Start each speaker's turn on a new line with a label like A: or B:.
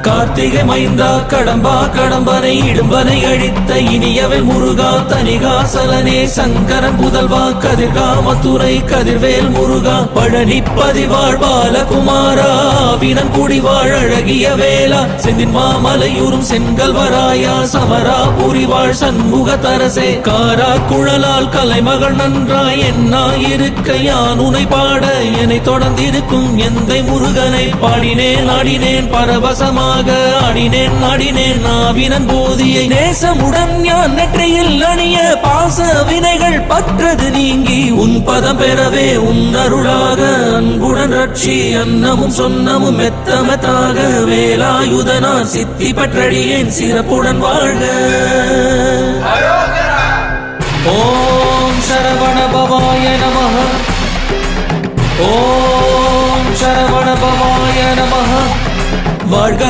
A: கார்த்திகை மைந்தா கடம்பா கடம்பனை இடும்பனை அழித்த இனியவன் முருகா தனிகாசலனே சங்கரன் புதல்வா கதிர்கா மத்துரை கதிர்வேல் முருகா பழனி பதிவாழ் பாலகுமாரா வினன் குடிவாழ் அழகிய வேளா செந்தின் மாமலையூரும் செங்கல்வராயா சமரா புரிவாழ் சண்முக தரசே காரா குழலால் கலைமகள் நன்றாய் என்னாயிருக்க யான் உனை பாட என்னை தொடர்ந்திருக்கும் எந்தை முருகனை பாடினேன் ஆடினேன் பரவசமாக ஆடினேன் நாடினேன் நாவினன் போதியை நேசமுடன் ஞான் நெற்றியில் அணிய பாச வினைகள் பற்றது நீங்கி உன் பதம் பெறவே உன் அருளாக அன்புடன் ரட்சி அன்னமும் சொன்னமும் மெத்தமத்தாக வேலாயுதனார் சித்தி பற்றடியேன் சிறப்புடன் வாழ்க. ஓம் சரவண பவாய நமஹ. ஓம் சரவண பவாய நமஹ. வாழ்க.